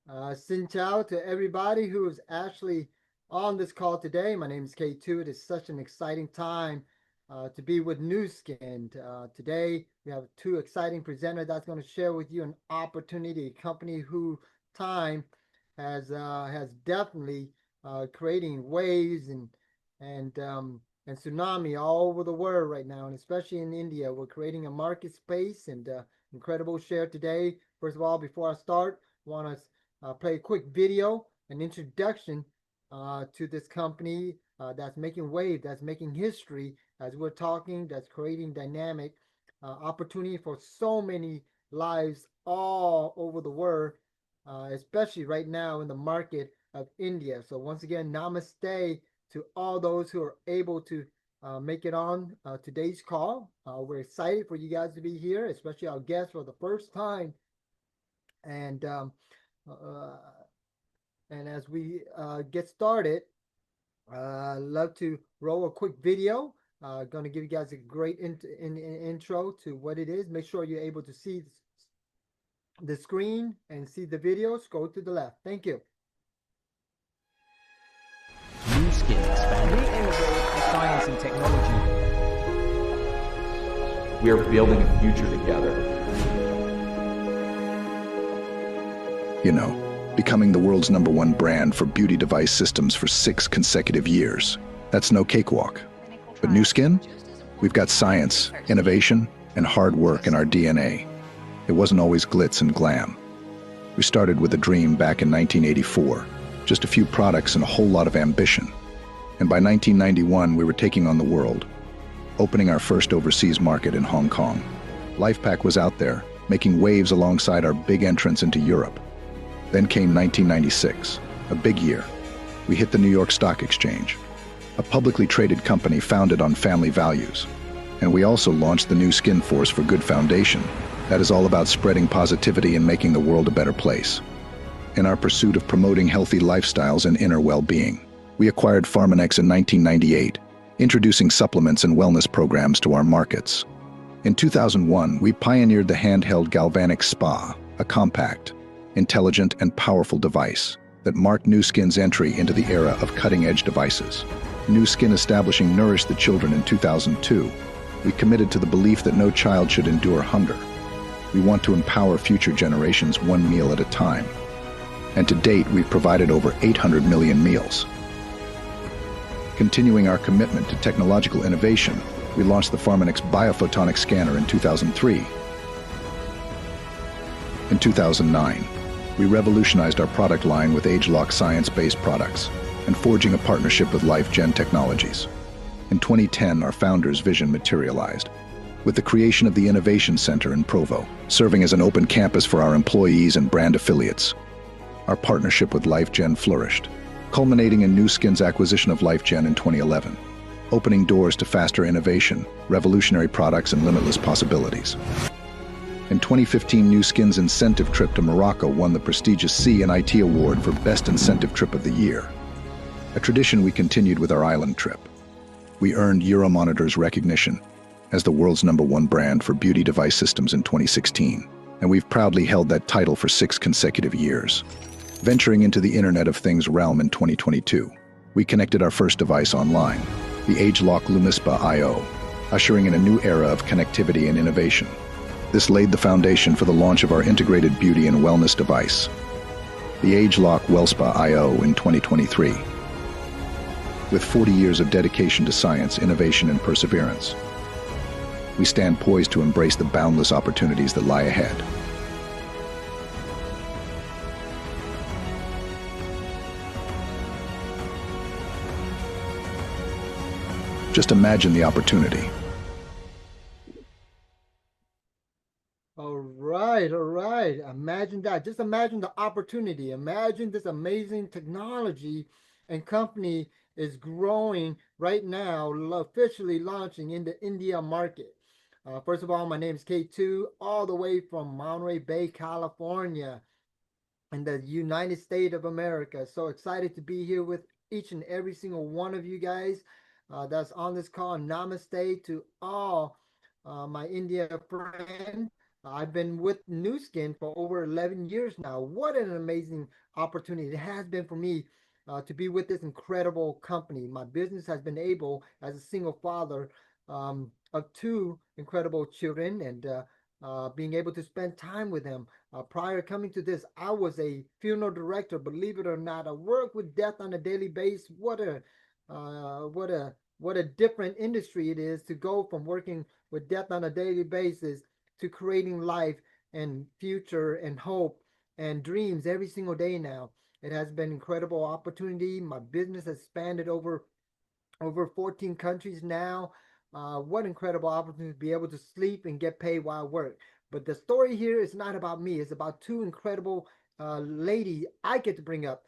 Xin chào to everybody who is actually on this call today. My name is K2. It is such an exciting time to be with New Skin. Today, we have two exciting presenters that's going to share with you an opportunity, a company who time has definitely creating waves and tsunami all over the world right now, and especially in India. We're creating a market space and incredible share today. First of all, before I start, want to play a quick video, an introduction to this company that's making wave, that's making history as we're talking, that's creating dynamic opportunity for so many lives all over the world, especially right now in the market of India. So once again, namaste to all those who are able to make it on today's call. We're excited for you guys to be here, especially our guests for the first time. And uh, and as we get started, love to roll a quick video. Going to give you guys a great intro to what it is. Make sure you're able to see the screen and see the video. Scroll to the left. Thank you. New Skin expanding. We innovate science and technology. We are building a future together. You know, becoming the world's #1 brand for beauty device systems for 6 consecutive years. That's no cakewalk. But New Skin? We've got science, innovation, and hard work in our DNA. It wasn't always glitz and glam. We started with a dream back in 1984, just a few products and a whole lot of ambition. And by 1991, we were taking on the world, opening our first overseas market in Hong Kong. LifePak was out there, making waves alongside our big entrance into Europe. Then came 1996, a big year. We hit the New York Stock Exchange, a publicly traded company founded on family values. And we also launched the New Skin Force for Good Foundation. That is all about spreading positivity and making the world a better place. In our pursuit of promoting healthy lifestyles and inner well-being, we acquired Pharmanex in 1998, introducing supplements and wellness programs to our markets. In 2001, we pioneered the handheld galvanic spa, a compact, intelligent and powerful device that marked New Skin's entry into the era of cutting-edge devices. New Skin establishing Nourish the Children in 2002, we committed to the belief that no child should endure hunger. We want to empower future generations one meal at a time. And to date, we've provided over 800 million meals. Continuing our commitment to technological innovation, we launched the Pharmanex Biophotonic Scanner in 2003. In 2009, we revolutionized our product line with age-lock science-based products and forging a partnership with LifeGen Technologies. In 2010, our founder's vision materialized, with the creation of the Innovation Center in Provo, serving as an open campus for our employees and brand affiliates. Our partnership with LifeGen flourished, culminating in New Skin's acquisition of LifeGen in 2011, opening doors to faster innovation, revolutionary products, and limitless possibilities. In 2015, New Skin's incentive trip to Morocco won the prestigious C&IT Award for Best Incentive Trip of the Year, a tradition we continued with our island trip. We earned Euromonitor's recognition as the world's #1 brand for beauty device systems in 2016, and we've proudly held that title for 6 consecutive years. Venturing into the Internet of Things realm in 2022, we connected our first device online, the ageLOC Lumispa IO, ushering in a new era of connectivity and innovation. This laid the foundation for the launch of our integrated beauty and wellness device, the ageLOC WellSpa IO in 2023. With 40 years of dedication to science, innovation, and perseverance, we stand poised to embrace the boundless opportunities that lie ahead. Just imagine the opportunity. All right. Imagine that. Just imagine the opportunity. Imagine this amazing technology and company is growing right now, officially launching in the India market. First of all, my name is K2, all the way from Monterey Bay, California, in the United States of America. So excited to be here with each and every single one of you guys that's on this call. Namaste to all my India friends. I've been with New Skin for over 11 years now. What an amazing opportunity it has been for me to be with this incredible company. My business has been able, as a single father of two incredible children, and being able to spend time with them. Prior coming to this, I was a funeral director. Believe it or not, I work with death on a daily basis. What a different industry it is to go from working with death on a daily basis to creating life and future and hope and dreams every single day now. It has been incredible opportunity. My business has expanded over 14 countries now. What incredible opportunity to be able to sleep and get paid while I work. But the story here is not about me. It's about two incredible ladies I get to bring up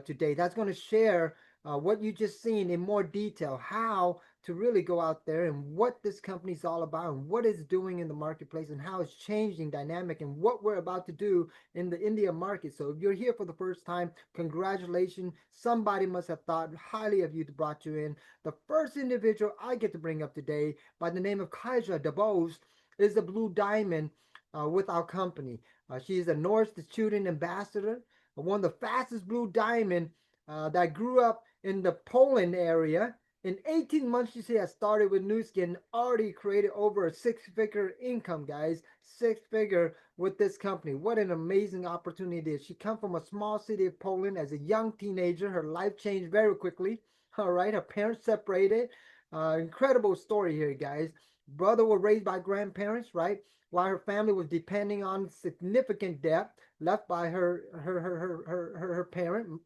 today. That's going to share what you just seen in more detail, how to really go out there and what this company is all about and what it's doing in the marketplace and how it's changing dynamic and what we're about to do in the India market. So if you're here for the first time, congratulations. Somebody must have thought highly of you to brought you in. The first individual I get to bring up today by the name of Kaija DeBose is the Blue Diamond with our company. She is a North student ambassador, one of the fastest Blue Diamond that grew up in the Poland area. In 18 months, she has started with Nu Skin, already created over a six-figure income, guys. Six-figure with this company. What an amazing opportunity it is. She come from a small city of Poland as a young teenager. Her life changed very quickly. All right, her parents separated. Incredible story here, guys. Brother was raised by grandparents, right? While her family was depending on significant debt left by her parent.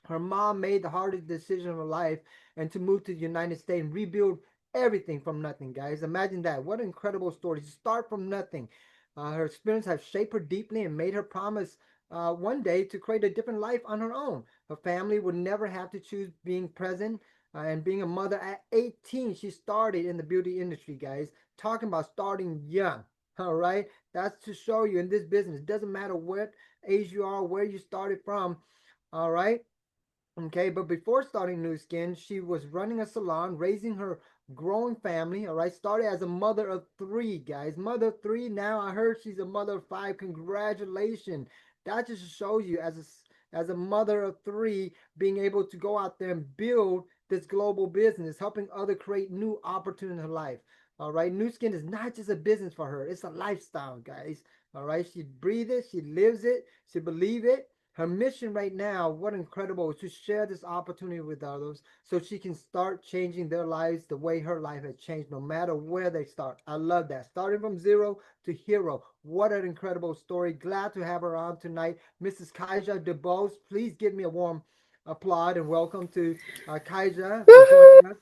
Her mom made the hardest decision of her life and to move to the United States and rebuild everything from nothing, guys. Imagine that. What an incredible story. To start from nothing. Her experience has shaped her deeply and made her promise one day to create a different life on her own. Her family would never have to choose being present and being a mother at 18. She started in the beauty industry, guys. Talking about starting young. All right. That's to show you in this business. It doesn't matter what age you are, where you started from. All right. Okay, but before starting Nu Skin, she was running a salon, raising her growing family. All right, started as a mother of three, guys. Mother of three. Now I heard she's a mother of five. Congratulations. That just shows you as a mother of three, being able to go out there and build this global business, helping other create new opportunities in her life. All right, Nu Skin is not just a business for her; it's a lifestyle, guys. All right, she breathes it, she lives it, she believes it. Her mission right now, what incredible, is to share this opportunity with others so she can start changing their lives the way her life has changed, no matter where they start. I love that. Starting from zero to hero. What an incredible story. Glad to have her on tonight. Mrs. Kaija DeBose, please give me a warm applaud and welcome to Kaija for joining us.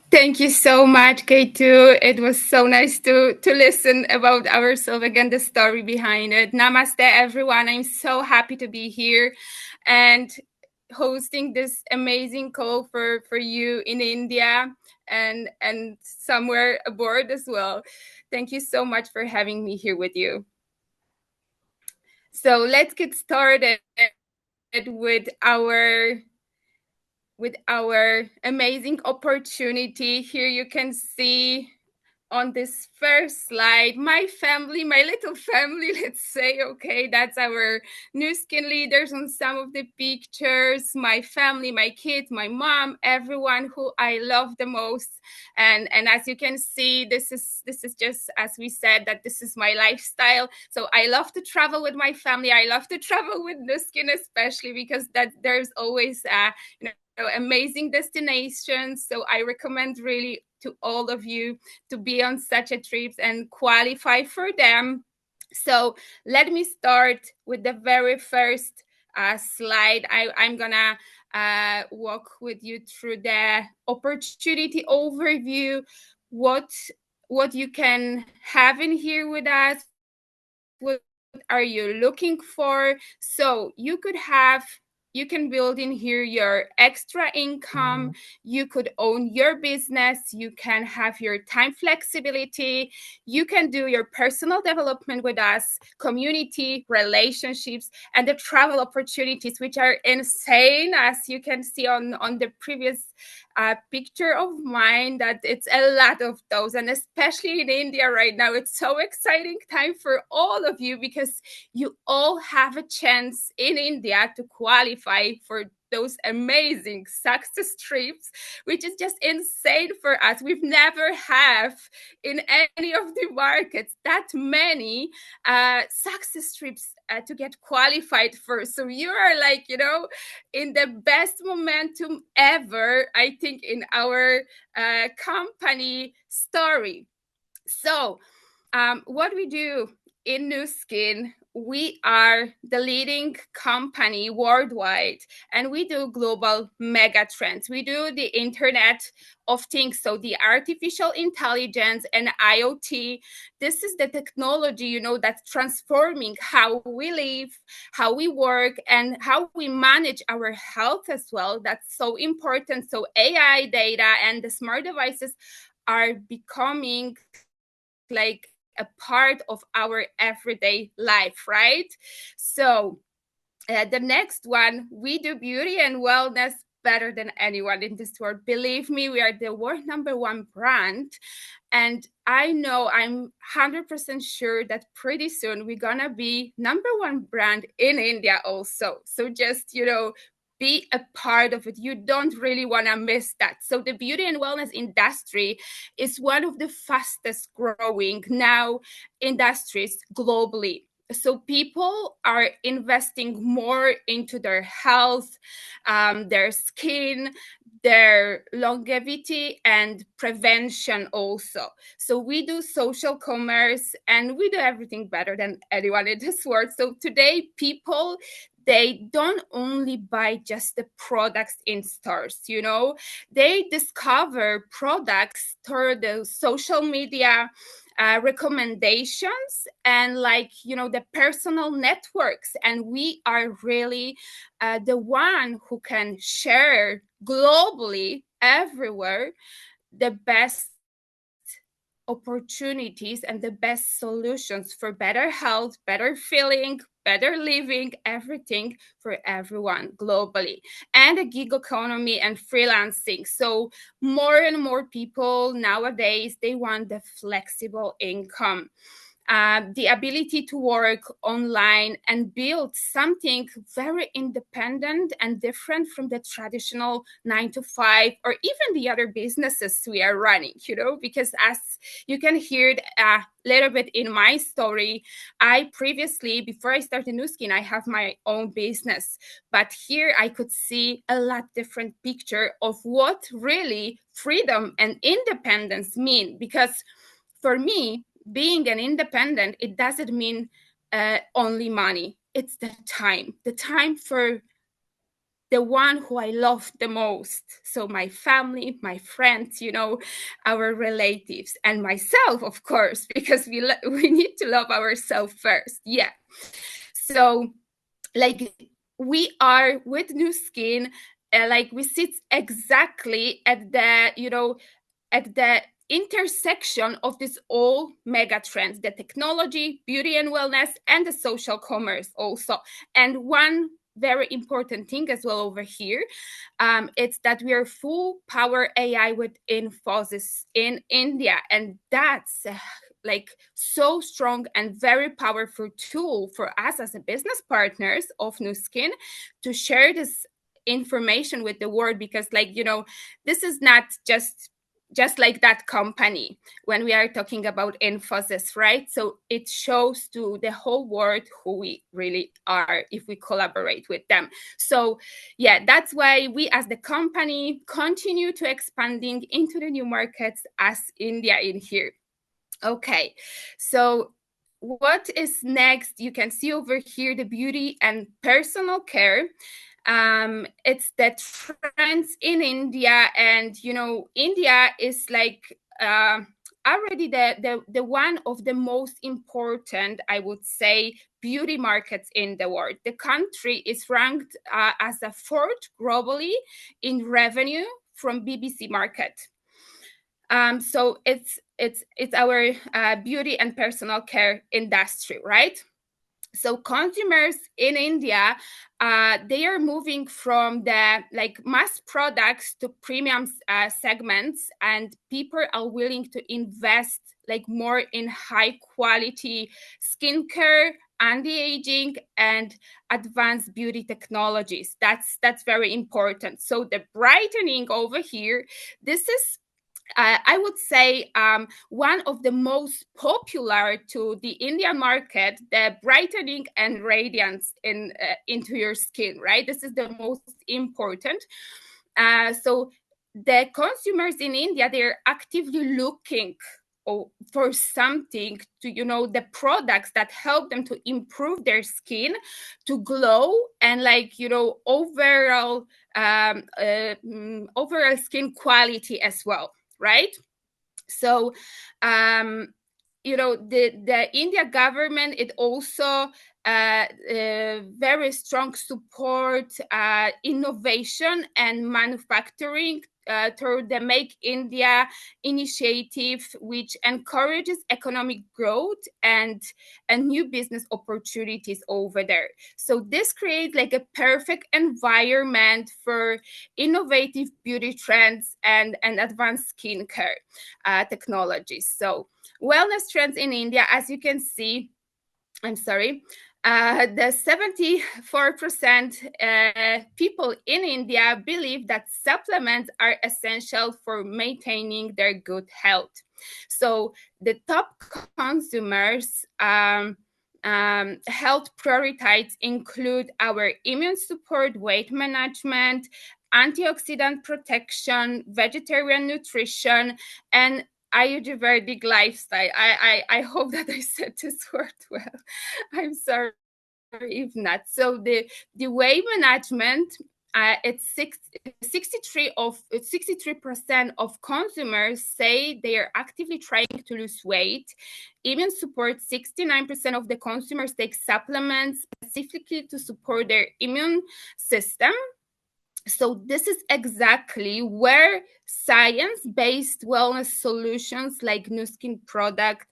Thank you so much, K2. It was so nice to listen about ourselves again, the story behind it. Namaste, everyone. I'm so happy to be here and hosting this amazing call for you in India and somewhere abroad as well. Thank you so much for having me here with you. So let's get started with our amazing opportunity. Here you can see on this first slide my family, my little family, let's say. Okay, that's our Nu Skin leaders on some of the pictures. My family, my kids, my mom, everyone who I love the most. And as you can see, this is just, as we said, that this is my lifestyle. So I love to travel with my family. I love to travel with Nu Skin, especially because that there's always amazing destinations. So I recommend really to all of you to be on such a trip and qualify for them. So let me start with the very first slide. I'm gonna walk with you through the opportunity overview, what you can have in here with us, what are you looking for. So you could have you can build in here your extra income. You could own your business. You can have your time flexibility. You can do your personal development with us, community, relationships, and the travel opportunities, which are insane, as you can see on the previous picture of mine, that it's a lot of those. And especially in India right now, it's so exciting time for all of you, because you all have a chance in India to qualify for those amazing success trips, which is just insane for us. We've never have in any of the markets that many success trips to get qualified for. So you are like, in the best momentum ever, I think, in our company story. So what we do in Nu Skin, we are the leading company worldwide, and we do global mega trends. We do the Internet of Things, so the artificial intelligence and IoT. This is the technology, that's transforming how we live, how we work, and how we manage our health as well. That's so important. So AI, data, and the smart devices are becoming like a part of our everyday life, right? So the next one, we do beauty and wellness better than anyone in this world. Believe me, we are the world #1 brand. And I know, I'm 100% sure that pretty soon we're gonna be #1 brand in India also. So just, be a part of it. You don't really want to miss that. So the beauty and wellness industry is one of the fastest growing now industries globally. So people are investing more into their health, their skin, their longevity, and prevention also. So we do social commerce, and we do everything better than anyone in this world. So today, people, they don't only buy just the products in stores, they discover products through the social media recommendations and the personal networks. And we are really the one who can share globally everywhere the best opportunities and the best solutions for better health, better feeling, better living, everything for everyone globally, and a gig economy and freelancing. So more and more people nowadays, they want the flexible income. The ability to work online and build something very independent and different from the traditional 9 to 5 or even the other businesses we are running, because as you can hear a little bit in my story, I previously, before I started Nu Skin, I have my own business. But here I could see a lot different picture of what really freedom and independence mean. Because for me, being an independent, it doesn't mean only money. It's the time for the one who I love the most. So my family, my friends, our relatives, and myself, of course, because we need to love ourselves first. Yeah. So we are with Nu Skin, we sit exactly at the intersection of these all mega trends, the technology, beauty and wellness, and the social commerce also. And one very important thing as well over here, it's that we are full power AI with Infosys in India. And that's so strong and very powerful tool for us as a business partners of Nu Skin to share this information with the world. Because this is not just like that company when we are talking about Infosys, right? So it shows to the whole world who we really are if we collaborate with them. So yeah, that's why we as the company continue to expanding into the new markets as India in here. Okay, so what is next? You can see over here the beauty and personal care. It's the trends in India, and India is already the one of the most important, I would say, beauty markets in the world. The country is ranked as a fourth globally in revenue from BBC market. So it's our beauty and personal care industry, right? So consumers in India, they are moving from the mass products to premium segments, and people are willing to invest more in high quality skincare, anti-aging, and advanced beauty technologies. That's very important. So the brightening over here, this is I would say one of the most popular to the Indian market, the brightening and radiance into your skin, right? This is the most important. So the consumers in India, they're actively looking for something to, the products that help them to improve their skin, to glow, and overall overall skin quality as well, right? So the India government, it also very strong support innovation and manufacturing through the Make India initiative, which encourages economic growth and new business opportunities over there. So this creates a perfect environment for innovative beauty trends and advanced skincare technologies. So wellness trends in India, as you can see, the 74% people in India believe that supplements are essential for maintaining their good health. So the top consumers health priorities include our immune support, weight management, antioxidant protection, vegetarian nutrition, and Ayurvedic lifestyle. I hope that I said this word well. I'm sorry if not. So the weight management, it's 63% of consumers say they are actively trying to lose weight. Immune support, 69% of the consumers take supplements specifically to support their immune system. So this is exactly where science-based wellness solutions like Nu Skin product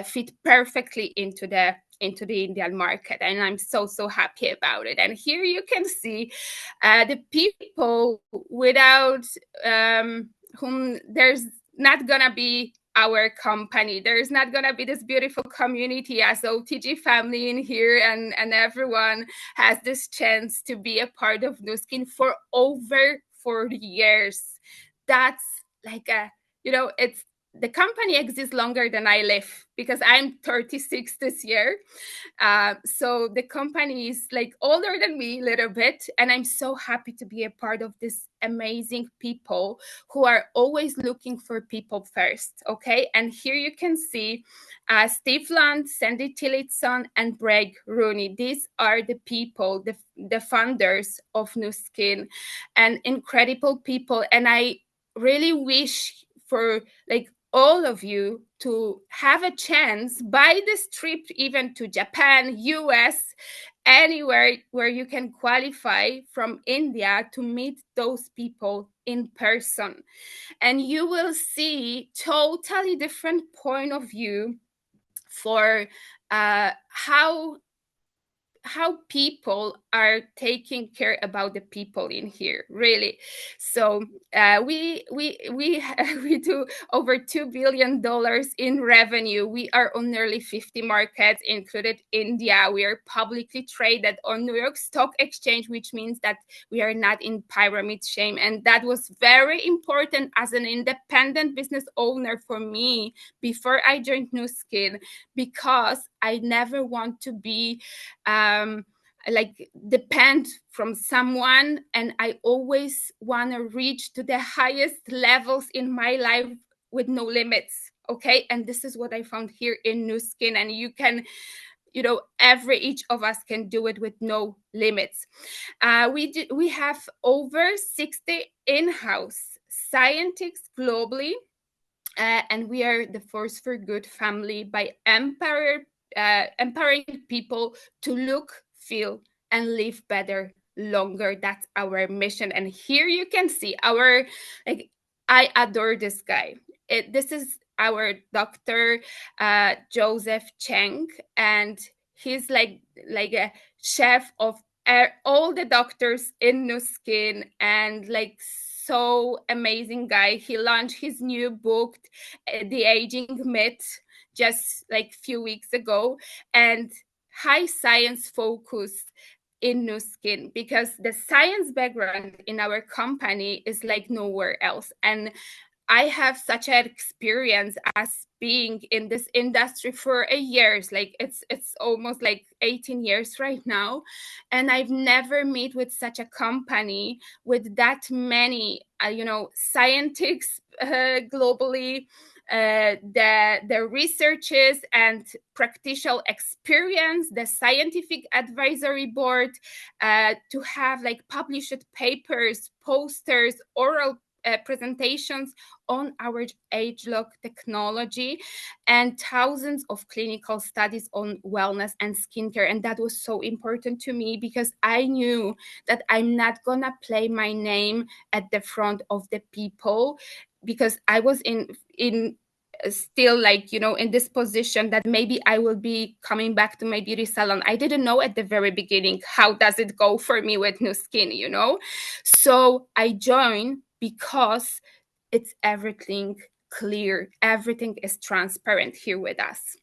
fit perfectly into the Indian market, and I'm so happy about it. And here you can see the people without whom there's not gonna be our company. There's not gonna be this beautiful community as OTG family in here, and everyone has this chance to be a part of Nu Skin for over 40 years. That's it's the company exists longer than I live, because I'm 36 this year. So the company is older than me a little bit, and I'm so happy to be a part of this amazing people who are always looking for people first. Okay, and here you can see Steve Lund, Sandy Tillotson, and Greg Rooney. These are the people, the founders of Nu Skin, and incredible people. And I really wish for all of you to have a chance, buy this trip even to Japan, US, anywhere where you can qualify from India to meet those people in person. And you will see totally different point of view for how people are taking care about the people in here, really. So we do over $2 billion in revenue. We are on nearly 50 markets, included India. We are publicly traded on New York Stock Exchange, which means that we are not in pyramid scheme. And that was very important as an independent business owner for me before I joined Nu Skin, because I never want to be depend from someone, and I always want to reach to the highest levels in my life with no limits. Okay, and this is what I found here in Nu Skin, and you can, each of us can do it with no limits. We have over 60 in-house scientists globally And we are the Force for Good family by empowering people to look, feel, and live better longer. That's our mission. And here you can see our, like, I adore this guy. This is our doctor, Joseph Cheng, and he's like a chef of all the doctors in Nu Skin, and like so amazing guy. He launched his new book, The Aging Myth, just like few weeks ago, and high science focus in Nu Skin, because the science background in our company is like nowhere else. And I have such an experience as being in this industry for a years, like it's almost like 18 years right now, and I've never met with such a company with that many scientists globally, the researchers and practical experience, the scientific advisory board, to have like published papers, posters, oral presentations on our age lock technology, and thousands of clinical studies on wellness and skincare. And that was so important to me, because I knew that I'm not gonna play my name at the front of the people, because I was in still like in this position that maybe I will be coming back to my beauty salon. I didn't know at the very beginning how does it go for me with Nu Skin, so I joined because it's everything clear, everything is transparent here with us.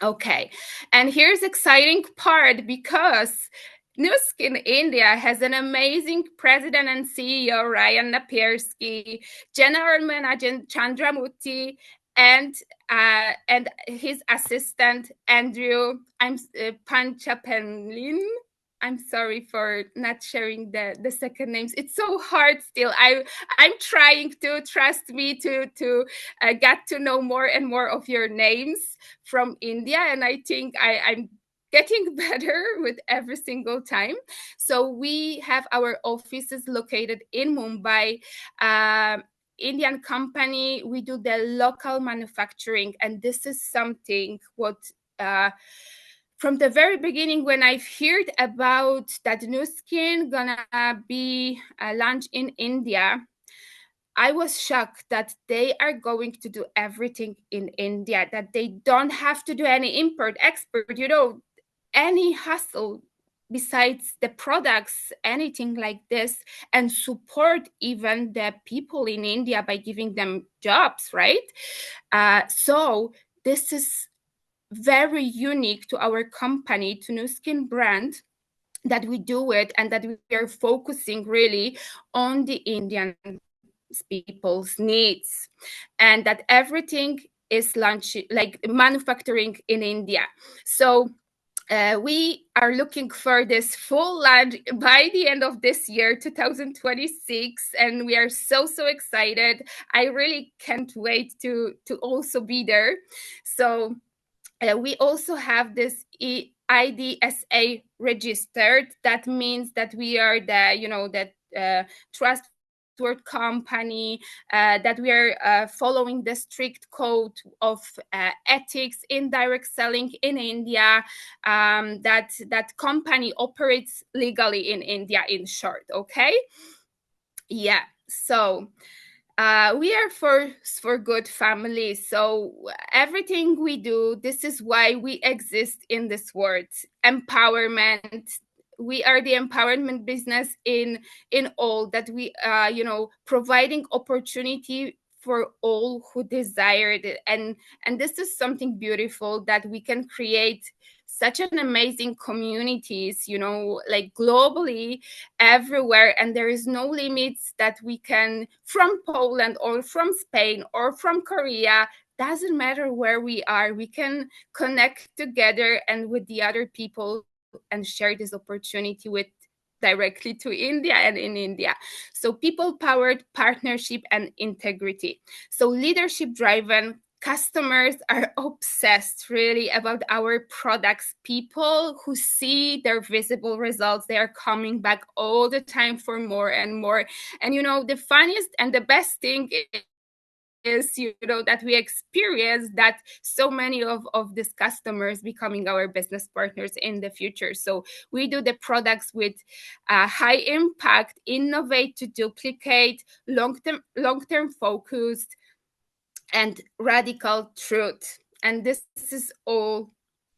Okay, and here's exciting part, because Nu Skin India has an amazing president and CEO, Ryan Napierski, general manager Chandramurti, and his assistant Andrew Panchapenlin. I'm sorry for not sharing the second names. It's so hard still. I'm trying to, trust me, to get to know more and more of your names from India, and I think I'm getting better with every single time. So we have our offices located in Mumbai. Indian company, we do the local manufacturing, and this is something what from the very beginning, when I've heard about that Nu Skin gonna be launched in India, I was shocked that they are going to do everything in India, that they don't have to do any import, export, any hustle besides the products, anything like this, and support even the people in India by giving them jobs, right? So this is very unique to our company, to Nu Skin brand, that we do it, and that we are focusing really on the Indian people's needs, and that everything is like manufacturing in India. So we are looking for this full launch by the end of this year, 2026, and we are so excited. I really can't wait to also be there. So we also have this IDSA registered. That means that we are the trustworthy company, that we are following the strict code of ethics in direct selling in India, that company operates legally in India, in short. Okay. Yeah. So we are for good families. So everything we do, this is why we exist in this world. Empowerment. We are the empowerment business in all that we providing opportunity for all who desire it, and this is something beautiful, that we can create such an amazing communities, like globally, everywhere, and there is no limits, that we can, from Poland or from Spain or from Korea, doesn't matter where we are, we can connect together and with the other people and share this opportunity with directly to India and in India. So people powered partnership and integrity. So leadership driven. Customers are obsessed really about our products. People who see their visible results, they are coming back all the time for more and more. And the funniest and the best thing that we experience, that so many of these customers becoming our business partners in the future. So we do the products with high impact, innovate to duplicate, long-term focused, and radical truth. And this is all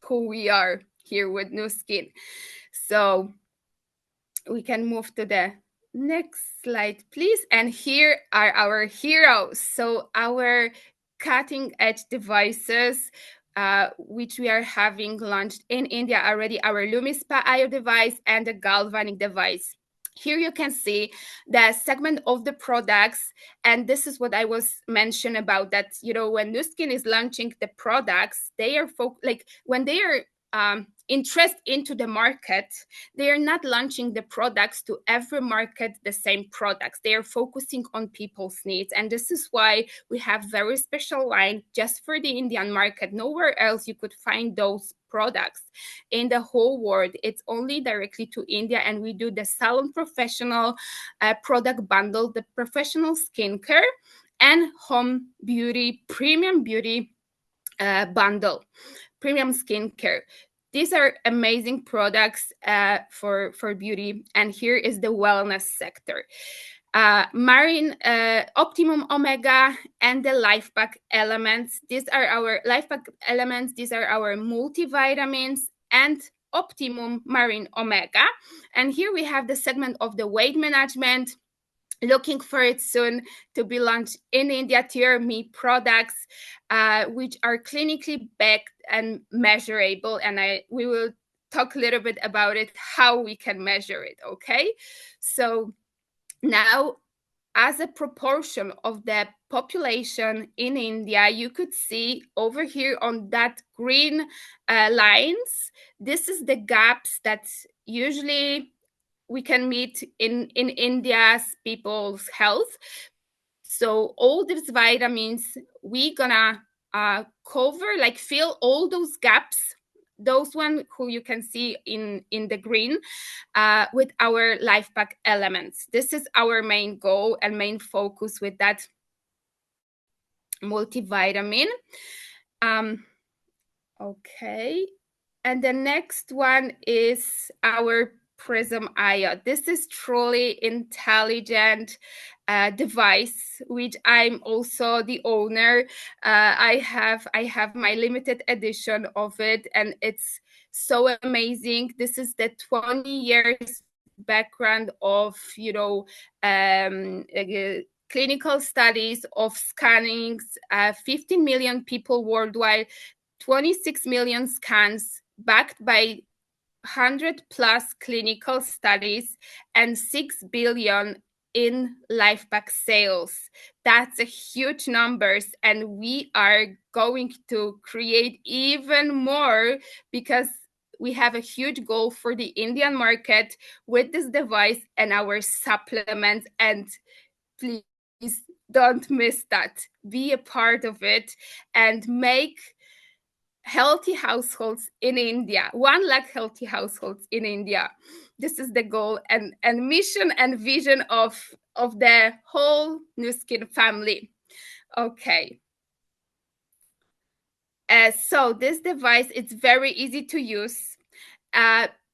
who we are here with Nu Skin. So we can move to the next slide, please. And here are our heroes. So our cutting edge devices, which we are having launched in India already, our LumiSpa IO device and the galvanic device. Here you can see the segment of the products, and this is what I was mentioned about, that when Nu Skin is launching the products, they are when they are interest into the market, they are not launching the products to every market the same products. They are focusing on people's needs, and this is why we have very special line just for the Indian market. Nowhere else you could find those products in the whole world. It's only directly to India, and we do the salon professional product bundle, the professional skincare and home beauty, premium beauty bundle, premium skincare. These are amazing products for beauty. And here is the wellness sector. Marine Optimum Omega and the Life Pack elements. These are our Life Pack elements. These are our multivitamins and Optimum Marine Omega. And here we have the segment of the weight management. Looking for it soon to be launched in India, Tier Me products, which are clinically backed and measurable. And we will talk a little bit about it, how we can measure it, okay? So now, as a proportion of the population in India, you could see over here on that green lines, this is the gaps that usually we can meet in India's people's health. So all these vitamins, we gonna cover, fill all those gaps, those one who you can see in the green, with our Life Pack elements. This is our main goal and main focus with that multivitamin. Okay, and the next one is our Prism IO. This is truly intelligent device, which I'm also the owner. I have my limited edition of it, and it's so amazing. This is the 20 years background of clinical studies of scannings, 15 million people worldwide, 26 million scans, backed by 100 plus clinical studies, and 6 billion in Life Pack sales. That's a huge numbers, and we are going to create even more because we have a huge goal for the Indian market with this device and our supplements. And please don't miss that. Be a part of it and make healthy households in India, 1 lakh healthy households in India. This is the goal and mission and vision of the whole Nu Skin family. Okay. So this device, it's very easy to use.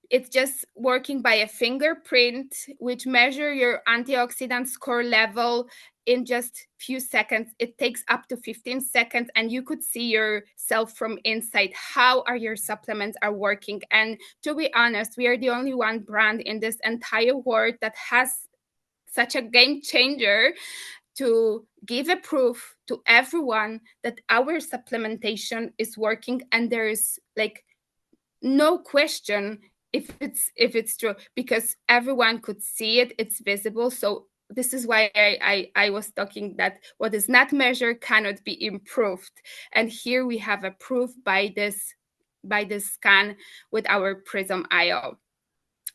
It's just working by a fingerprint, which measure your antioxidant score level in just few seconds. It takes up to 15 seconds, and you could see yourself from inside how are your supplements are working. And to be honest, we are the only one brand in this entire world that has such a game changer to give a proof to everyone that our supplementation is working, and there is no question if it's true, because everyone could see it, it's visible. So this is why I was talking that what is not measured cannot be improved. And here we have a proof by this scan with our Prism IO,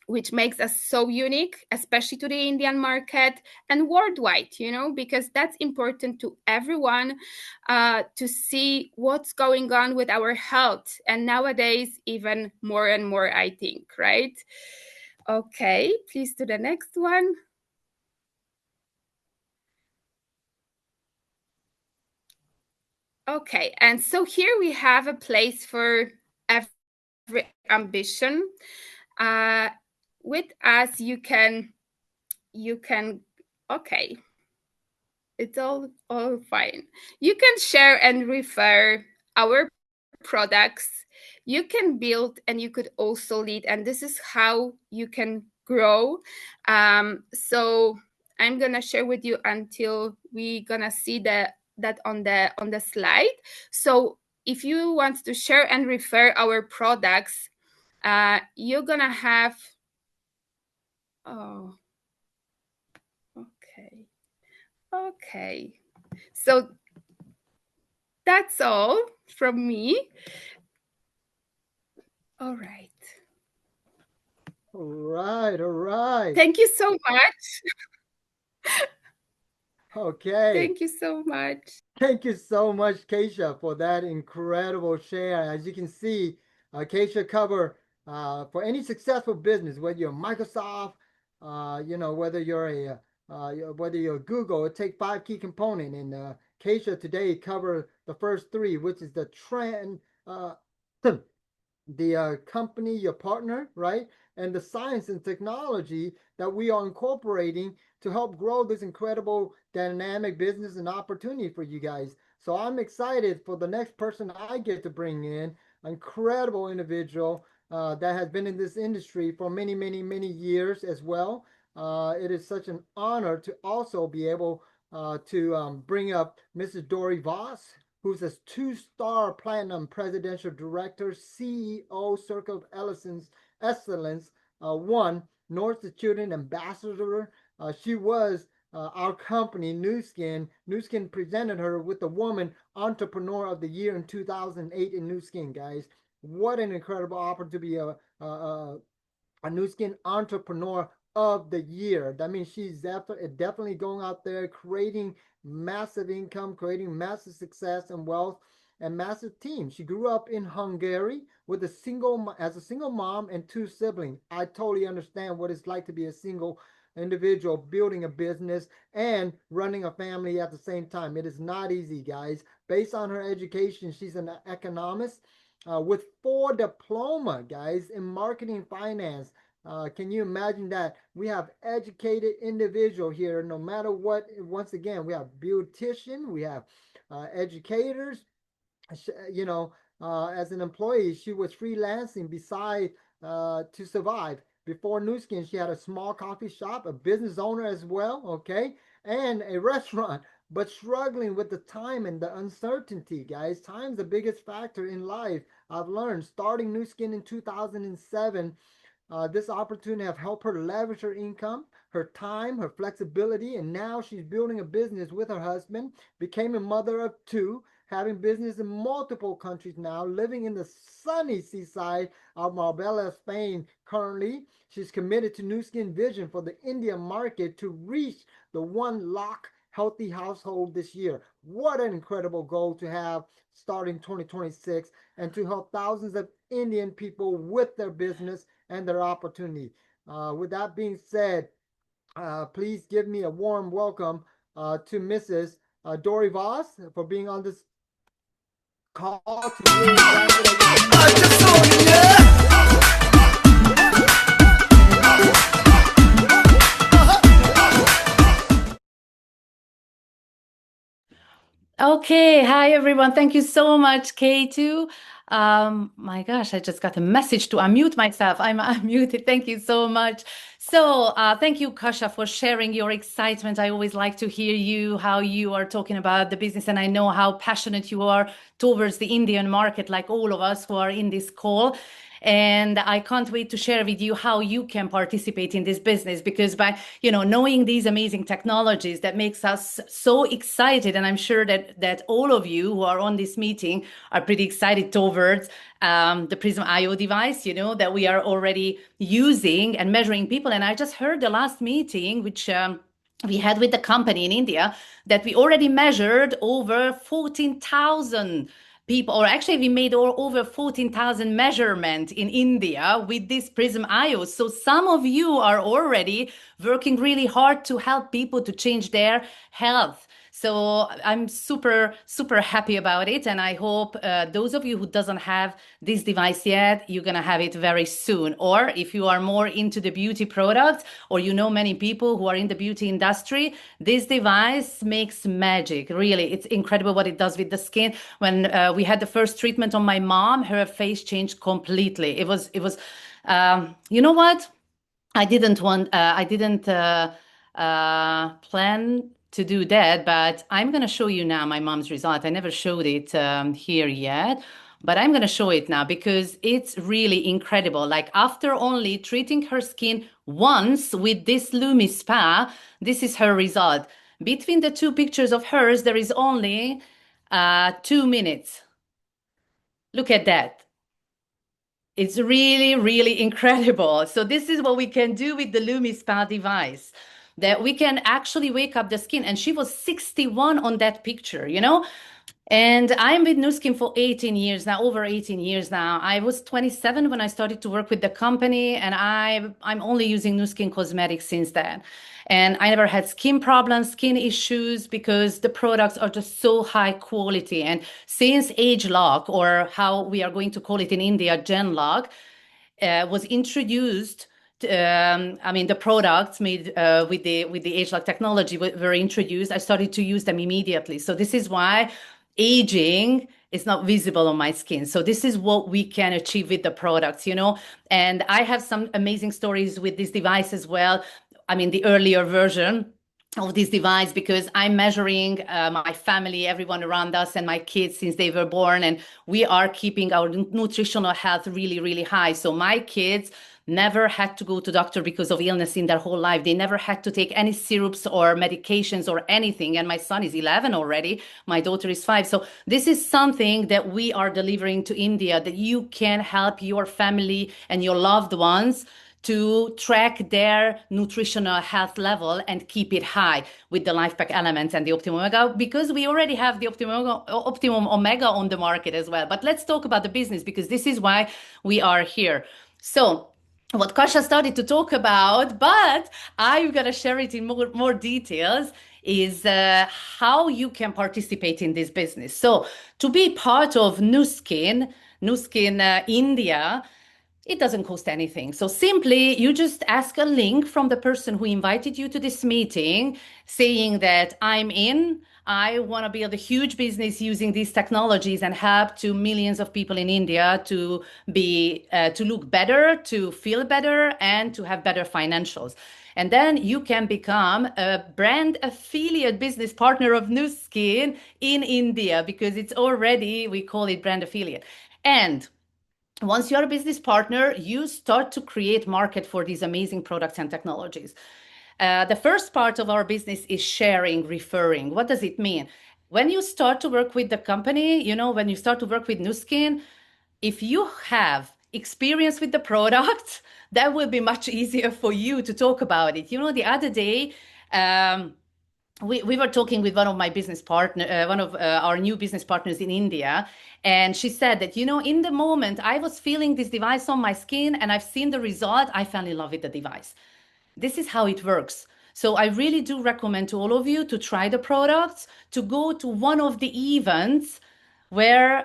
which makes us so unique, especially to the Indian market and worldwide, because that's important to everyone to see what's going on with our health. And nowadays, even more and more, I think, right? Okay, please do the next one. Okay, and so here we have a place for every ambition. With us, you can, okay, it's all fine. You can share and refer our products. You can build and you could also lead, and this is how you can grow. So I'm gonna share with you until we gonna see that on the slide. So if you want to share and refer our products, you're gonna have, oh, okay, so that's all from me. All right. All right. Thank you so much. Okay. Thank you so much. Thank you so much, Keisha, for that incredible share. As you can see, Keisha cover for any successful business, whether you're Microsoft, whether you're Google, it take 5 key component. And Keisha today cover the first 3, which is the trend, the company, your partner, right? And the science and technology that we are incorporating to help grow this incredible dynamic business and opportunity for you guys. So I'm excited for the next person I get to bring in, an incredible individual that has been in this industry for many, many, many years as well. It is such an honor to also be able to bring up Mrs. Dory Voss, who's a 2-star platinum presidential director, CEO, Circle of Excellence, 1, North Student Ambassador. She was our company, Nu Skin. Nu Skin presented her with the Woman Entrepreneur of the Year in 2008 in Nu Skin, guys. What an incredible opportunity to be a Nu Skin Entrepreneur of the Year. That means she's definitely going out there creating massive income, creating massive success and wealth and massive team. She grew up in Hungary with as a single mom and 2 siblings. I totally understand what it's like to be a single individual building a business and running a family at the same time. It is not easy, guys. Based on her education, she's an economist with 4 diploma, guys, in marketing and finance. Can you imagine that? We have educated individual here, no matter what. Once again, we have beautician, we have educators. As an employee, she was freelancing beside to survive. Before Nu Skin, she had a small coffee shop, a business owner as well, okay, and a restaurant, but struggling with the time and the uncertainty, guys. Time's the biggest factor in life. I've learned starting Nu Skin in 2007. This opportunity have helped her leverage her income, her time, her flexibility, and now she's building a business with her husband, became a mother of 2, having business in multiple countries now, living in the sunny seaside of Marbella, Spain. Currently, she's committed to Nu Skin vision for the India market to reach the 1 lakh healthy household this year. What an incredible goal to have starting 2026 and to help thousands of Indian people with their business and their opportunity. With that being said, please give me a warm welcome to Mrs. Dory Voss for being on this call Okay, hi everyone. Thank you so much, K2. My gosh, I just got a message to unmute myself. I'm unmuted. Thank you so much. So thank you, Kasha, for sharing your excitement. I always like to hear you, how you are talking about the business, and I know how passionate you are towards the Indian market, like all of us who are in this call. And I can't wait to share with you how you can participate in this business, because by knowing these amazing technologies, that makes us so excited. And I'm sure that all of you who are on this meeting are pretty excited towards the Prism IO device, that we are already using and measuring people. And I just heard the last meeting, which we had with the company in India, that we already measured over 14,000 people, or actually we made over 14,000 measurements in India with this Prism IO. So some of you are already working really hard to help people to change their health. So I'm super, super happy about it. And I hope those of you who doesn't have this device yet, you're going to have it very soon. Or if you are more into the beauty products, or you know many people who are in the beauty industry, this device makes magic. Really, it's incredible what it does with the skin. When we had the first treatment on my mom, her face changed completely. You know what? I didn't plan to do that, but I'm going to show you now my mom's result. I never showed it here yet, but I'm going to show it now because it's really incredible. Like after only treating her skin once with this Lumi Spa, this is her result. Between the two pictures of hers, there is only 2 minutes. Look at that. It's really, really incredible. So this is what we can do with the Lumi Spa device, that we can actually wake up the skin. And she was 61 on that picture, you know? And I'm with Nu Skin for 18 years now, over 18 years now. I was 27 when I started to work with the company, and I'm only using Nu Skin cosmetics since then. And I never had skin problems, skin issues, because the products are just so high quality. And since age lock, or how we are going to call it in India, Gen lock, was introduced, I mean, the products made with the age lock technology were introduced. I started to use them immediately. So this is why aging is not visible on my skin. So this is what we can achieve with the products, you know. And I have some amazing stories with this device as well. I mean, the earlier version of this device, because I'm measuring my family, everyone around us, and my kids since they were born, and we are keeping our nutritional health really, really high. So my kids never had to go to doctor because of illness in their whole life. They never had to take any syrups or medications or anything. And my son is 11 already. My daughter is 5. So this is something that we are delivering to India, that you can help your family and your loved ones to track their nutritional health level and keep it high with the Life Pack Elements and the Optimum Omega, because we already have the Optimum Omega on the market as well. But let's talk about the business, because this is why we are here. So what Kasha started to talk about, but I'm going to share it in more details, is how you can participate in this business. So to be part of Nu Skin India, it doesn't cost anything. So simply, you just ask a link from the person who invited you to this meeting, saying that I'm in. I want to build a huge business using these technologies and help to millions of people in India to look better, to feel better, and to have better financials. And then you can become a brand affiliate business partner of Nu Skin in India, because it's already, we call it brand affiliate. And once you're a business partner, you start to create market for these amazing products and technologies. The first part of our business is sharing, referring. What does it mean? When you start to work with the company, you know, when you start to work with Nu Skin, if you have experience with the product, that will be much easier for you to talk about it. You know, the other day, we were talking with one of my business partner, one of our new business partners in India, and she said that, you know, in the moment I was feeling this device on my skin and I've seen the result, I fell in love with the device. This is how it works. So I really do recommend to all of you to try the products, to go to one of the events where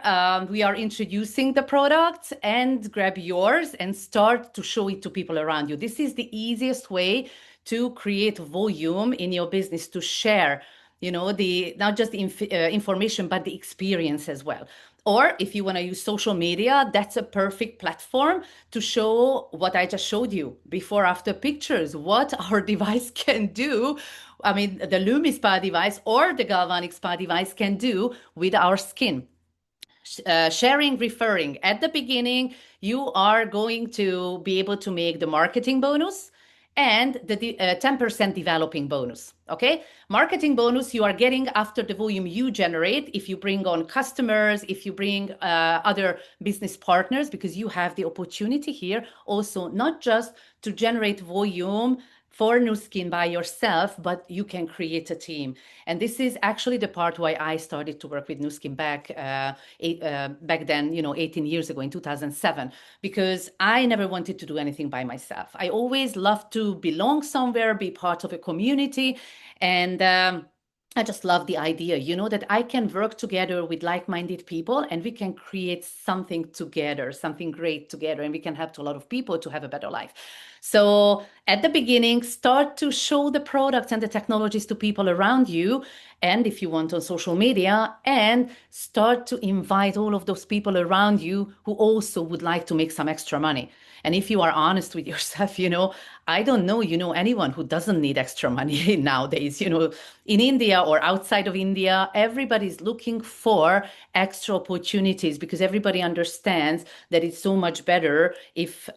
we are introducing the products, and grab yours and start to show it to people around you. This is the easiest way to create volume in your business, to share, you know, the not just the information, but the experience as well. Or if you want to use social media, that's a perfect platform to show what I just showed you, before after pictures, what our device can do. I mean, the Lumi Spa device or the Galvanic Spa device can do with our skin. Sharing, referring. At the beginning, you are going to be able to make the marketing bonus and the 10% developing bonus. Okay, marketing bonus you are getting after the volume you generate, if you bring on customers, if you bring other business partners, because you have the opportunity here also not just to generate volume for Nu Skin by yourself, but you can create a team. And this is actually the part why I started to work with Nu Skin back then, you know, 18 years ago in 2007, because I never wanted to do anything by myself. I always loved to belong somewhere, be part of a community. And I just love the idea, that I can work together with like-minded people and we can create something together, something great together, and we can help to a lot of people to have a better life. So at the beginning, start to show the products and the technologies to people around you. And if you want on social media, and start to invite all of those people around you who also would like to make some extra money. And if you are honest with yourself, I don't know, anyone who doesn't need extra money nowadays, in India or outside of India, everybody's looking for extra opportunities because everybody understands that it's so much better if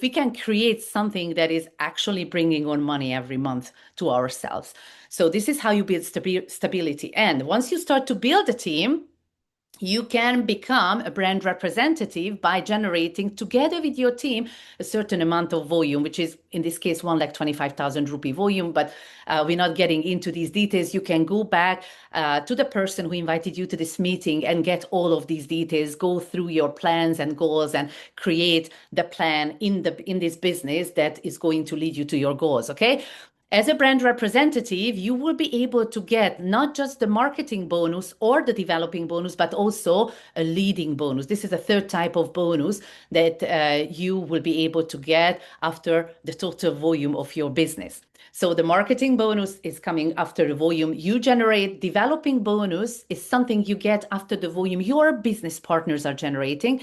we can create something that is actually bringing on money every month to ourselves. So this is how you build stability. And once you start to build a team, you can become a brand representative by generating together with your team a certain amount of volume, which is in this case 1,25,000 rupee volume. But we're not getting into these details. You can go back to the person who invited you to this meeting and get all of these details, go through your plans and goals and create the plan in this business that is going to lead you to your goals. Okay. As a brand representative, you will be able to get not just the marketing bonus or the developing bonus, but also a leading bonus. This is a third type of bonus that you will be able to get after the total volume of your business. So the marketing bonus is coming after the volume you generate. Developing bonus is something you get after the volume your business partners are generating.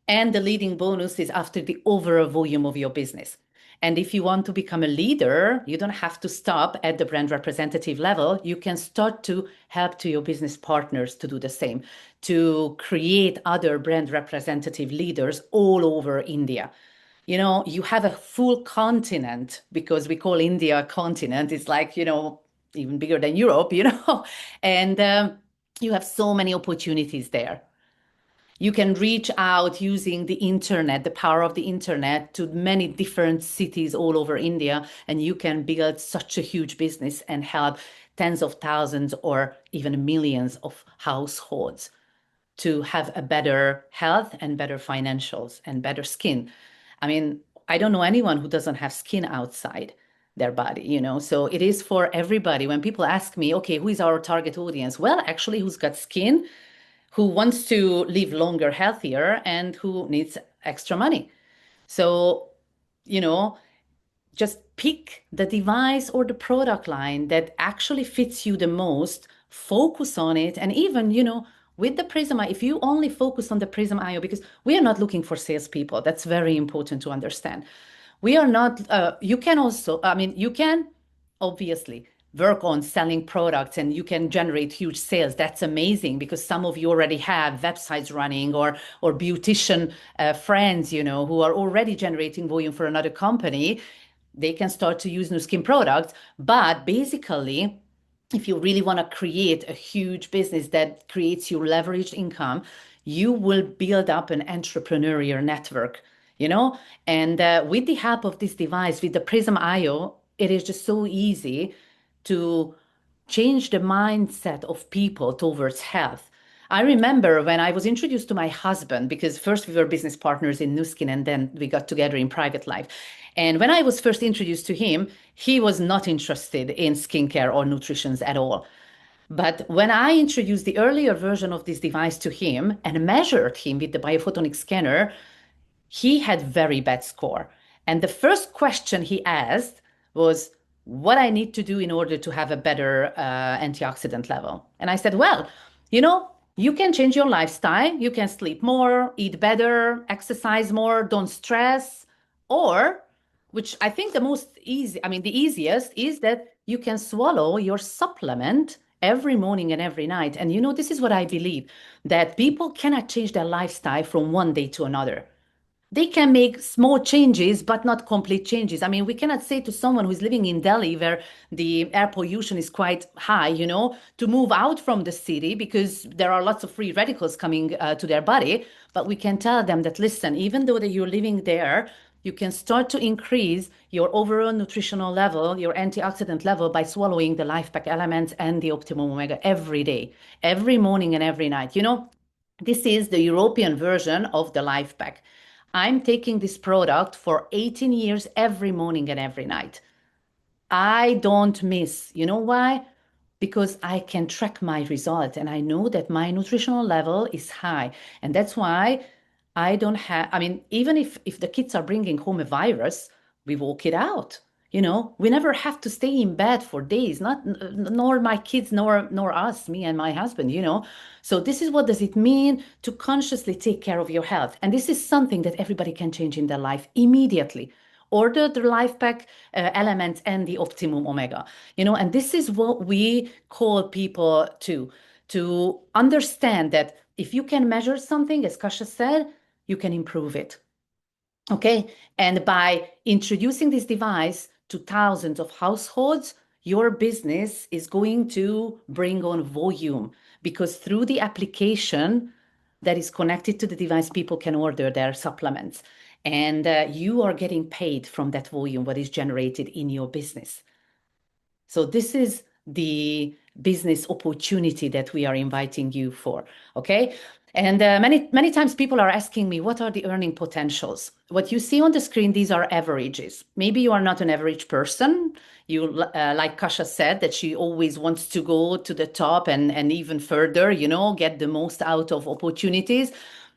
And the leading bonus is after the overall volume of your business. And if you want to become a leader, you don't have to stop at the brand representative level. You can start to help to your business partners to do the same, to create other brand representative leaders all over India. You have a full continent because we call India a continent. It's like, even bigger than Europe, and you have so many opportunities there. You can reach out using the internet, the power of the internet, to many different cities all over India, and you can build such a huge business and help tens of thousands or even millions of households to have a better health and better financials and better skin. I mean, I don't know anyone who doesn't have skin outside their body, so it is for everybody. When people ask me, okay, who is our target audience? Well, actually, who's got skin, who wants to live longer, healthier, and who needs extra money. So, just pick the device or the product line that actually fits you the most, focus on it. And even, with the Prism IO, if you only focus on the Prism IO, because we are not looking for salespeople, that's very important to understand. We are not, you can also, you can obviously work on selling products and you can generate huge sales. That's amazing because some of you already have websites running or beautician friends, who are already generating volume for another company. They can start to use Nu Skin products. But basically, if you really want to create a huge business that creates you leveraged income, you will build up an entrepreneurial network, and with the help of this device, with the Prism IO, it is just so easy to change the mindset of people towards health. I remember when I was introduced to my husband, because first we were business partners in Nu Skin and then we got together in private life. And when I was first introduced to him, he was not interested in skincare or nutrition at all. But when I introduced the earlier version of this device to him and measured him with the biophotonic scanner, he had very bad score. And the first question he asked was, what I need to do in order to have a better antioxidant level. And I said, well, you can change your lifestyle. You can sleep more, eat better, exercise more, don't stress. Or, which I think the easiest is that you can swallow your supplement every morning and every night. And this is what I believe, that people cannot change their lifestyle from one day to another. They can make small changes, but not complete changes. I mean, we cannot say to someone who's living in Delhi, where the air pollution is quite high, to move out from the city because there are lots of free radicals coming to their body. But we can tell them that, listen, even though that you're living there, you can start to increase your overall nutritional level, your antioxidant level, by swallowing the Life Pack Elements and the Optimum Omega every day, every morning and every night. This is the European version of the Life Pack. I'm taking this product for 18 years every morning and every night. I don't miss. You know why? because I can track my result and I know that my nutritional level is high. And that's why I don't have, I mean, even if the kids are bringing home a virus, we walk it out. We never have to stay in bed for days, not nor my kids nor us, me and my husband. So this is what does it mean to consciously take care of your health. And this is something that everybody can change in their life immediately. Order the life pack element and the optimum omega. And this is what we call people to understand that if you can measure something, as Kasha said, you can improve it. Okay. And by introducing this device to thousands of households, your business is going to bring on volume, because through the application that is connected to the device, people can order their supplements. And you are getting paid from that volume, what is generated in your business. So this is the business opportunity that we are inviting you for. Okay. And many times people are asking me, what are the earning potentials? What you see on the screen, these are averages. Maybe you are not an average person. You, like Kasha said, that she always wants to go to the top and even further, get the most out of opportunities.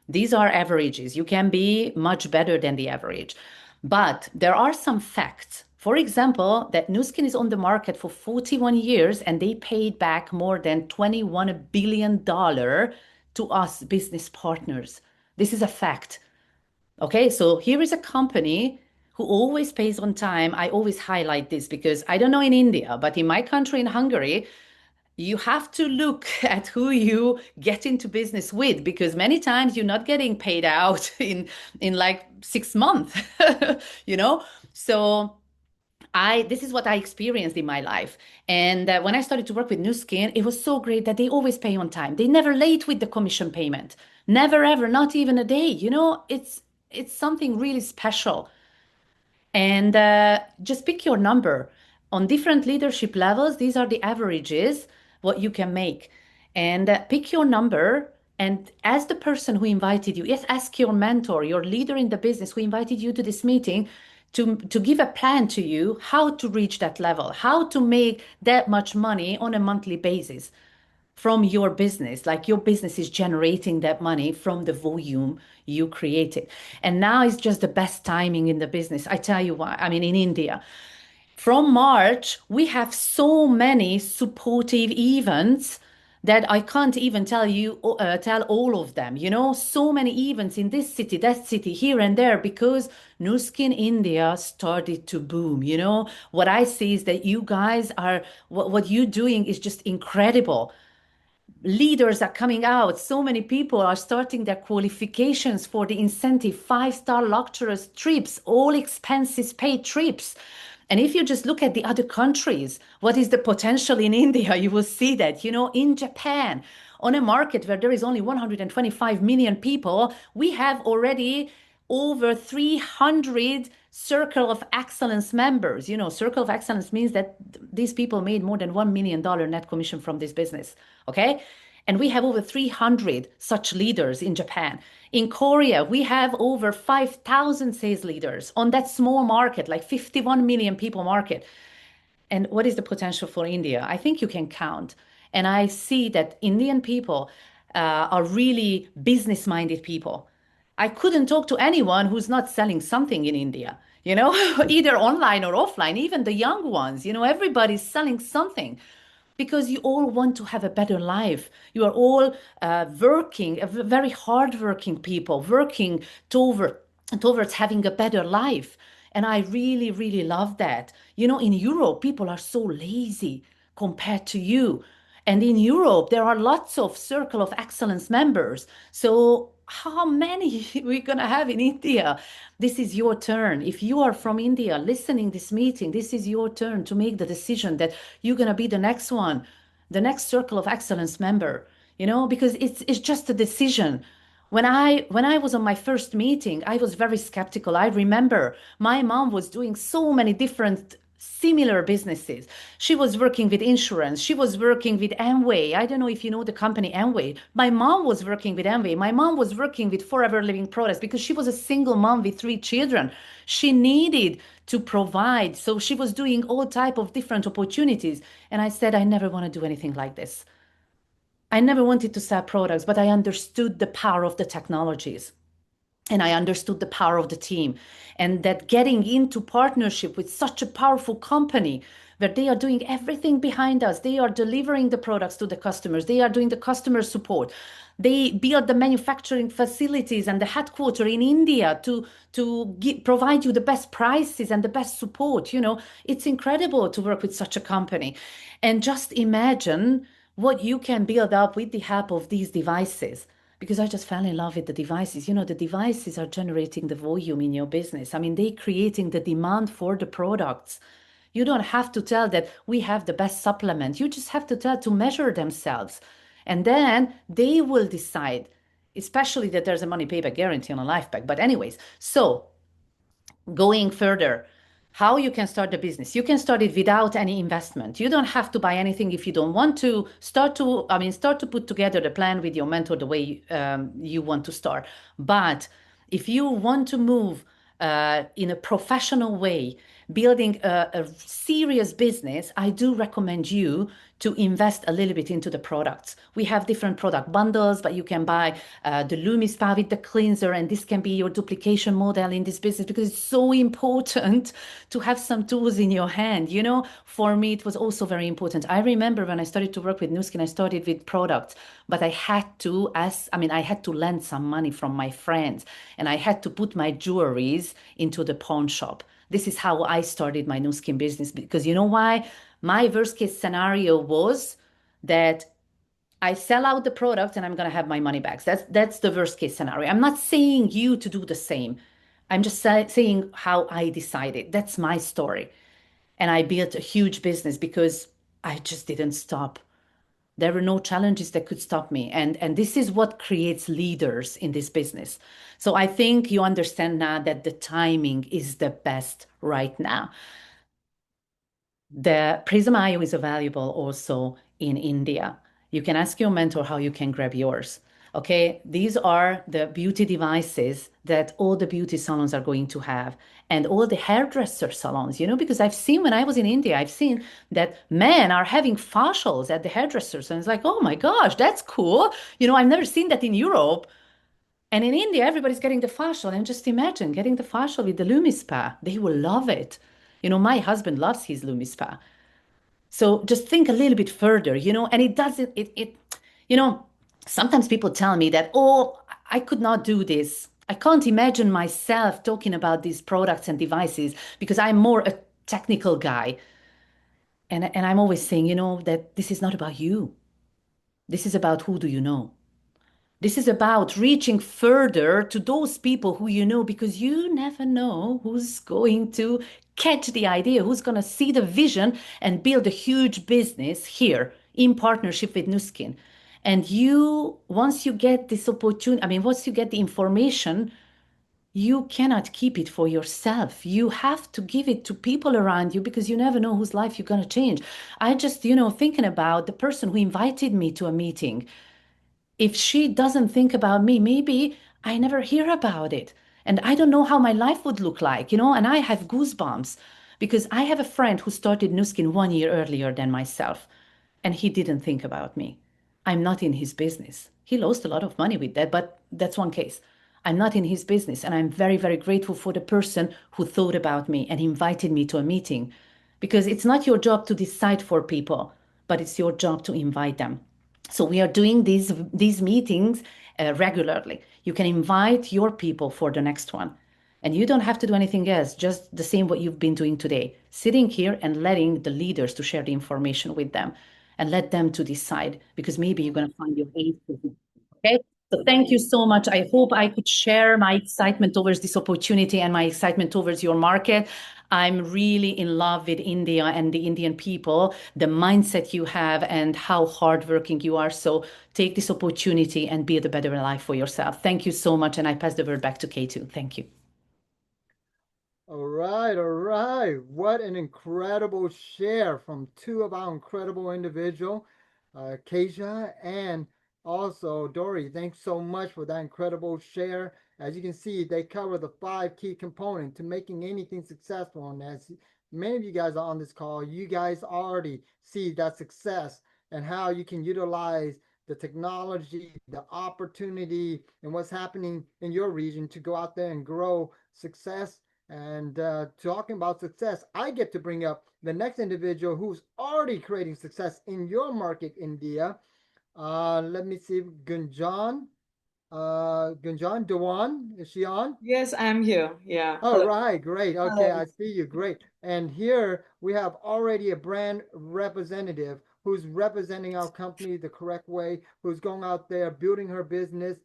These are averages. You can be much better than the average. But there are some facts. For example, that Nu Skin is on the market for 41 years and they paid back more than $21 billion to us business partners. This is a fact. Okay, so here is a company who always pays on time. I always highlight this because I don't know in India, but in my country, in Hungary, you have to look at who you get into business with, because many times you're not getting paid out in like 6 months, So this is what I experienced in my life. And when I started to work with Nu Skin, it was so great that they always pay on time. They never late with the commission payment. Never, ever, not even a day. It's something really special. And just pick your number. On different leadership levels, these are the averages, what you can make. And pick your number. And as the person who invited you, yes, ask your mentor, your leader in the business who invited you to this meeting to give a plan to you how to reach that level, how to make that much money on a monthly basis from your business. Like your business is generating that money from the volume you created. And now is just the best timing in the business. I tell you why. I mean, in India, from March, we have so many supportive events that I can't even tell all of them. So many events in this city, that city, here and there, because Nu Skin India started to boom. What I see is that you guys what you're doing is just incredible. Leaders are coming out. So many people are starting their qualifications for the incentive 5-star luxurious trips, all expenses paid trips. And if you just look at the other countries, what is the potential in India? You will see that, in Japan, on a market where there is only 125 million people, we have already over 300 Circle of Excellence members. Circle of Excellence means that these people made more than $1 million net commission from this business. Okay. And we have over 300 such leaders in Japan. In Korea, we have over 5,000 sales leaders on that small market, like 51 million people market. And what is the potential for India? I think you can count. And I see that Indian people are really business-minded people. I couldn't talk to anyone who's not selling something in India, either online or offline, even the young ones, everybody's selling something, because you all want to have a better life. You are all working, very hardworking people, working towards having a better life. And I really, really love that. In Europe, people are so lazy compared to you. And in Europe, there are lots of Circle of Excellence members. So how many we're going to have in India? This is your turn. If you are from India listening this meeting, this is your turn to make the decision that you're going to be the next one, the next Circle of Excellence member, because it's just a decision. When I was on my first meeting, I was very skeptical. I remember my mom was doing so many different similar businesses. She was working with insurance. She was working with Amway. I don't know if you know the company Amway. My mom was working with Amway. My mom was working with Forever Living Products because she was a single mom with 3 children. She needed to provide. So she was doing all type of different opportunities. And I said, I never want to do anything like this. I never wanted to sell products, but I understood the power of the technologies. And I understood the power of the team, and that getting into partnership with such a powerful company where they are doing everything behind us, they are delivering the products to the customers, they are doing the customer support, they build the manufacturing facilities and the headquarter in India to provide you the best prices and the best support. It's incredible to work with such a company. And just imagine what you can build up with the help of these devices, because I just fell in love with the devices. The devices are generating the volume in your business. I mean, they creating the demand for the products. You don't have to tell that we have the best supplement. You just have to tell to measure themselves. And then they will decide, especially that there's a money payback guarantee on a life pack. But anyways, so going further, how you can start the business. You can start it without any investment. You don't have to buy anything if you don't want to. Start to put together the plan with your mentor the way you want to start. But if you want to move in a professional way, building a serious business, I do recommend you to invest a little bit into the products. We have different product bundles, but you can buy the Lumispa with the cleanser, and this can be your duplication model in this business, because it's so important to have some tools in your hand. For me, it was also very important. I remember when I started to work with Nu Skin, I started with products, but I had to lend some money from my friends, and I had to put my jewelries into the pawn shop. This is how I started my Nu Skin business, because you know why? My worst case scenario was that I sell out the product and I'm going to have my money back. That's the worst case scenario. I'm not saying you to do the same. I'm just saying how I decided. That's my story. And I built a huge business because I just didn't stop. There were no challenges that could stop me. And this is what creates leaders in this business. So I think you understand now that the timing is the best right now. The Prism IO is available also in India. You can ask your mentor how you can grab yours. Okay, these are the beauty devices that all the beauty salons are going to have, and all the hairdresser salons, because I've seen when I was in India, I've seen that men are having facials at the hairdressers. And it's like, oh my gosh, that's cool. I've never seen that in Europe. And in India, everybody's getting the facial. And just imagine getting the facial with the Lumispa. They will love it. My husband loves his Lumispa. So just think a little bit further, and it doesn't, you know, sometimes people tell me that, oh, I could not do this. I can't imagine myself talking about these products and devices because I'm more a technical guy. And I'm always saying, that this is not about you. This is about who do you know. This is about reaching further to those people who you know, because you never know who's going to catch the idea, who's going to see the vision and build a huge business here in partnership with Nu Skin. And once you get this opportunity, once you get the information, you cannot keep it for yourself. You have to give it to people around you, because you never know whose life you're going to change. I just, thinking about the person who invited me to a meeting. If she doesn't think about me, maybe I never hear about it. And I don't know how my life would look like, and I have goosebumps because I have a friend who started Nu Skin 1 year earlier than myself, and he didn't think about me. I'm not in his business. He lost a lot of money with that, but that's one case. I'm not in his business, and I'm very, very grateful for the person who thought about me and invited me to a meeting, because it's not your job to decide for people, but it's your job to invite them. So we are doing these meetings regularly. You can invite your people for the next one. And you don't have to do anything else, just the same what you've been doing today, sitting here and letting the leaders to share the information with them and let them to decide, because maybe you're going to find your ace. Okay. So thank you so much. I hope I could share my excitement towards this opportunity and my excitement towards your market. I'm really in love with India and the Indian people, the mindset you have and how hardworking you are. So take this opportunity and build a better life for yourself. Thank you so much. And I pass the word back to K2. Thank you. All right, all right. What an incredible share from two of our incredible individual, Keisha and also Dory. Thanks so much for that incredible share. As you can see, they cover the five key components to making anything successful. And as many of you guys are on this call, you guys already see that success and how you can utilize the technology, the opportunity, and what's happening in your region to go out there and grow success. And talking about success, I get to bring up the next individual who's already creating success in your market, India. Let me see, Gunjan. Gunjan, Dewan, is she on? Yes, I'm here. Yeah. All Hello. right, great. Okay, Hello. I see you. Great. And here we have already a brand representative who's representing our company the correct way, who's going out there building her business,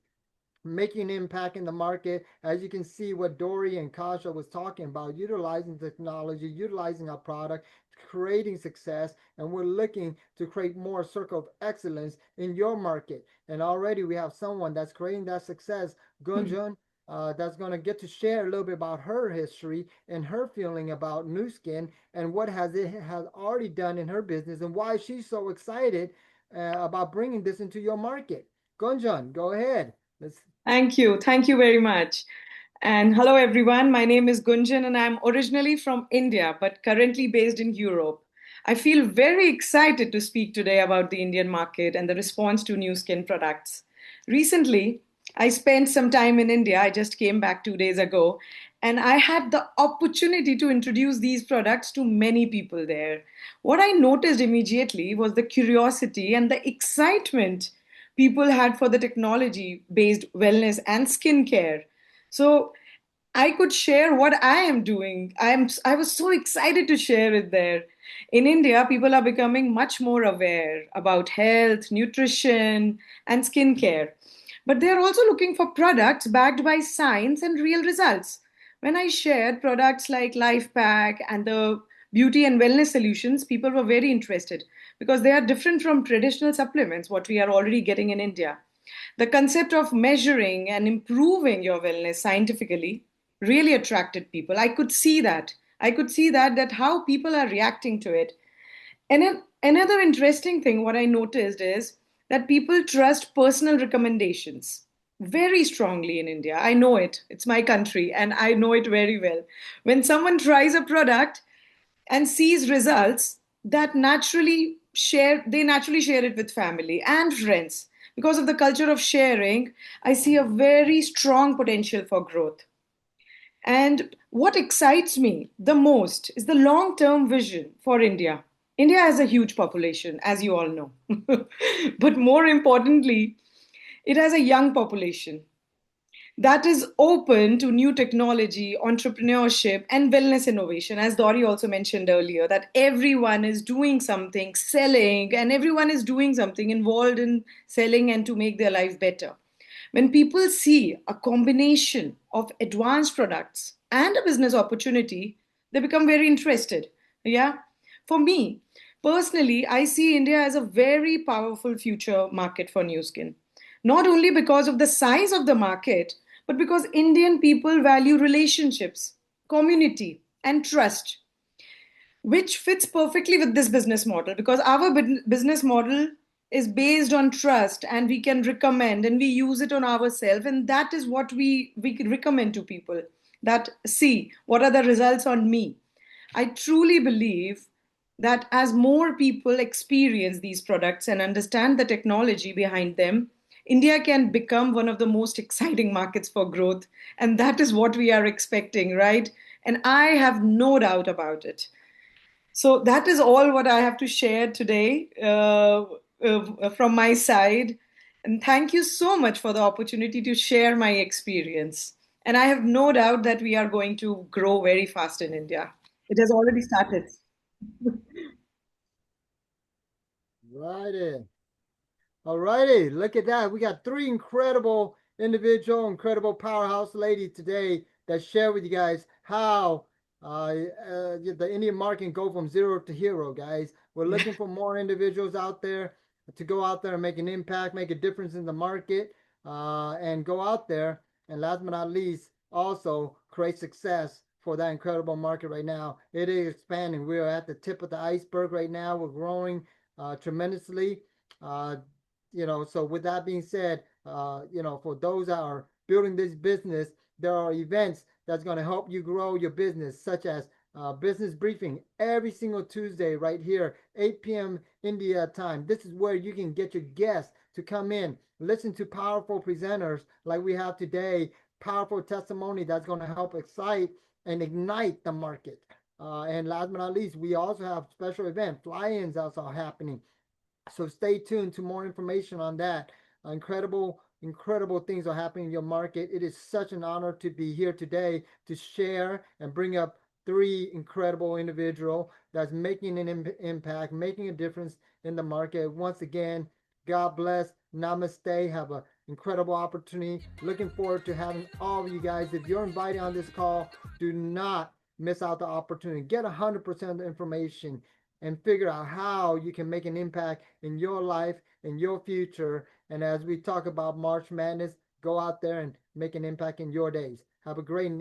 making an impact in the market. As you can see what Dory and Kasha was talking about, utilizing technology, utilizing our product, creating success, and we're looking to create more circle of excellence in your market. And already we have someone that's creating that success, Gunjan, that's going to get to share a little bit about her history and her feeling about Nu Skin and what has it has already done in her business and why she's so excited about bringing this into your market. Gunjan, go ahead. Let's Thank you. Thank you very much. And hello, everyone. My name is Gunjan, and I'm originally from India, but currently based in Europe. I feel very excited to speak today about the Indian market and the response to new skin products. Recently, I spent some time in India. I just came back 2 days ago, and I had the opportunity to introduce these products to many people there. What I noticed immediately was the curiosity and the excitement people had for the technology based wellness and skincare. So I could share what I am doing. I was so excited to share it there. In India, people are becoming much more aware about health, nutrition, and skincare. But they are also looking for products backed by science and real results. When I shared products like Life Pack and the beauty and wellness solutions, people were very interested because they are different from traditional supplements, what we are already getting in India. The concept of measuring and improving your wellness scientifically really attracted people. I could see that. I could see that how people are reacting to it. And then another interesting thing what I noticed is that people trust personal recommendations very strongly in India. I know it. It's my country and I know it very well. When someone tries a product and sees results, that naturally share they naturally share it with family and friends. Because of the culture of sharing, I see a very strong potential for growth. And what excites me the most is the long term vision for India. India has a huge population, as you all know. But more importantly, it has a young population that is open to new technology, entrepreneurship, and wellness innovation. As Dori also mentioned earlier, that everyone is doing something, selling, and everyone is doing something involved in selling and to make their life better. When people see a combination of advanced products and a business opportunity, they become very interested. Yeah. For me, personally, I see India as a very powerful future market for new skin. Not only because of the size of the market, but because Indian people value relationships, community, and trust, which fits perfectly with this business model because our business model is based on trust and we can recommend and we use it on ourselves, and that is what we can recommend to people, that see what are the results on me. I truly believe that as more people experience these products and understand the technology behind them, India can become one of the most exciting markets for growth. And that is what we are expecting, right? And I have no doubt about it. So that is all what I have to share today from my side. And thank you so much for the opportunity to share my experience. And I have no doubt that we are going to grow very fast in India. It has already started. right in. All righty, look at that. We got three incredible incredible powerhouse ladies today that share with you guys how the Indian market can go from zero to hero, guys. We're looking for more individuals out there to go out there and make an impact, make a difference in the market, and go out there and last but not least, also create success for that incredible market right now. It is expanding. We are at the tip of the iceberg right now. We're growing tremendously. So with that being said, for those that are building this business, there are events that's going to help you grow your business, such as business briefing every single Tuesday right here, 8 p.m. India time. This is where you can get your guests to come in, listen to powerful presenters like we have today, powerful testimony that's going to help excite and ignite the market. And last but not least, we also have special event fly-ins also happening. So stay tuned to more information on that. Incredible things are happening in your market. It is such an honor to be here today to share and bring up three incredible individuals that's making an impact, making a difference in the market. Once again, God bless. Namaste. Have an incredible opportunity. Looking forward to having all of you guys. If you're invited on this call, do not miss out the opportunity. Get 100% of the information and figure out how you can make an impact in your life, in your future. And as we talk about March Madness, go out there and make an impact in your days. Have a great,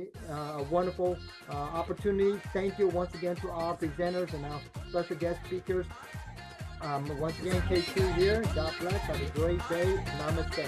wonderful opportunity. Thank you once again to our presenters and our special guest speakers. Once again, K2 here. God bless. Have a great day. Namaste.